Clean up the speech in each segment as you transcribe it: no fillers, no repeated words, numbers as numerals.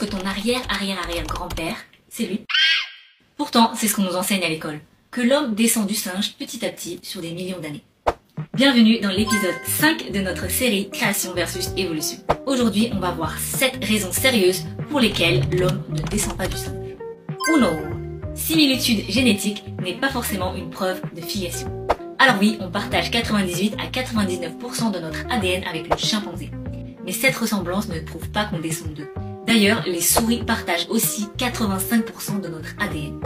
que ton arrière-arrière-arrière-grand-père, c'est lui. Pourtant, c'est ce qu'on nous enseigne à l'école, que l'homme descend du singe petit à petit sur des millions d'années. Bienvenue dans l'épisode 5 de notre série Création versus Évolution. Aujourd'hui, on va voir 7 raisons sérieuses pour lesquelles l'homme ne descend pas du singe. 1. Similitude génétique n'est pas forcément une preuve de filiation. Alors oui, on partage 98 à 99% de notre ADN avec le chimpanzé. Mais cette ressemblance ne prouve pas qu'on descend d'eux. D'ailleurs, les souris partagent aussi 85% de notre ADN.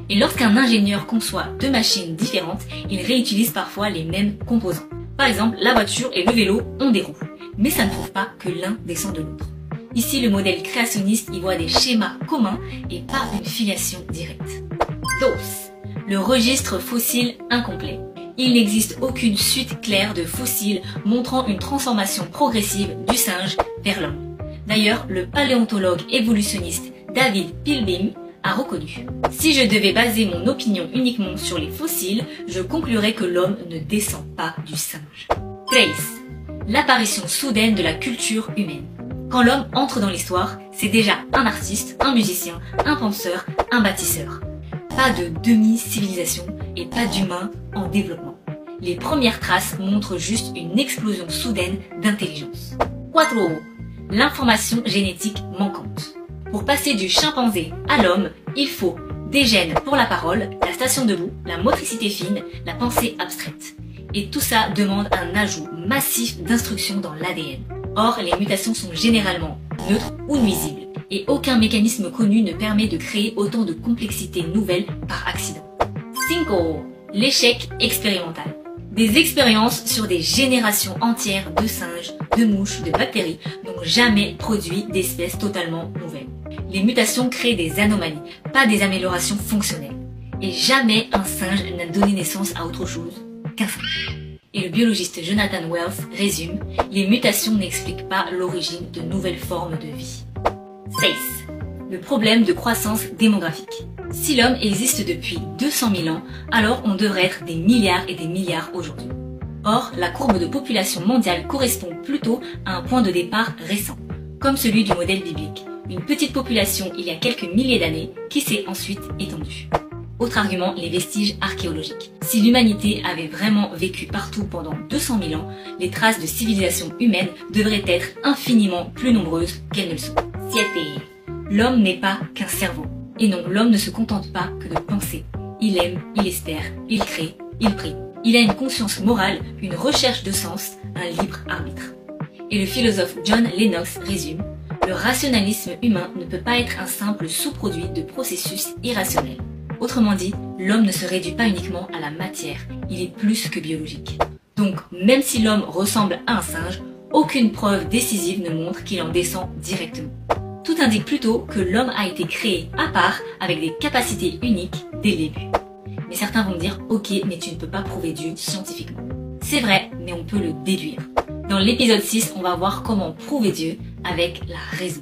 Et lorsqu'un ingénieur conçoit deux machines différentes, il réutilise parfois les mêmes composants. Par exemple, la voiture et le vélo ont des roues. Mais ça ne prouve pas que l'un descend de l'autre. Ici, le modèle créationniste y voit des schémas communs et pas une filiation directe. 2. Le registre fossile incomplet. Il n'existe aucune suite claire de fossiles montrant une transformation progressive du singe vers l'homme. D'ailleurs, le paléontologue évolutionniste David Pilbeam a reconnu: si je devais baser mon opinion uniquement sur les fossiles, je conclurais que l'homme ne descend pas du singe. 3. L'apparition soudaine de la culture humaine. Quand l'homme entre dans l'histoire, c'est déjà un artiste, un musicien, un penseur, un bâtisseur. Pas de demi-civilisation et pas d'humain en développement. Les premières traces montrent juste une explosion soudaine d'intelligence. 4. L'information génétique manquante. Pour passer du chimpanzé à l'homme, il faut des gènes pour la parole, la station debout, la motricité fine, la pensée abstraite. Et tout ça demande un ajout massif d'instructions dans l'ADN. Or, les mutations sont généralement neutres ou nuisibles. Et aucun mécanisme connu ne permet de créer autant de complexité nouvelle par accident. 5. L'échec expérimental. Des expériences sur des générations entières de singes, de mouches, de bactéries n'ont jamais produit d'espèces totalement nouvelles. Les mutations créent des anomalies, pas des améliorations fonctionnelles. Et jamais un singe n'a donné naissance à autre chose qu'un singe. Et le biologiste Jonathan Wells résume: les mutations n'expliquent pas l'origine de nouvelles formes de vie. 6. Le problème de croissance démographique. Si l'homme existe depuis 200 000 ans, alors on devrait être des milliards et des milliards aujourd'hui. Or, la courbe de population mondiale correspond plutôt à un point de départ récent, comme celui du modèle biblique. Une petite population il y a quelques milliers d'années qui s'est ensuite étendue. Autre argument, les vestiges archéologiques. Si l'humanité avait vraiment vécu partout pendant 200 000 ans, les traces de civilisation humaine devraient être infiniment plus nombreuses qu'elles ne le sont. 7. L'homme n'est pas qu'un cerveau. Et non, l'homme ne se contente pas que de penser. Il aime, il espère, il crée, il prie. Il a une conscience morale, une recherche de sens, un libre arbitre. Et le philosophe John Lennox résume: le rationalisme humain ne peut pas être un simple sous-produit de processus irrationnels. Autrement dit, l'homme ne se réduit pas uniquement à la matière, il est plus que biologique. Donc, même si l'homme ressemble à un singe, aucune preuve décisive ne montre qu'il en descend directement. Tout indique plutôt que l'homme a été créé à part avec des capacités uniques dès le début. Mais certains vont me dire: ok, mais tu ne peux pas prouver Dieu scientifiquement. C'est vrai, mais on peut le déduire. Dans l'épisode 6, on va voir comment prouver Dieu avec la raison.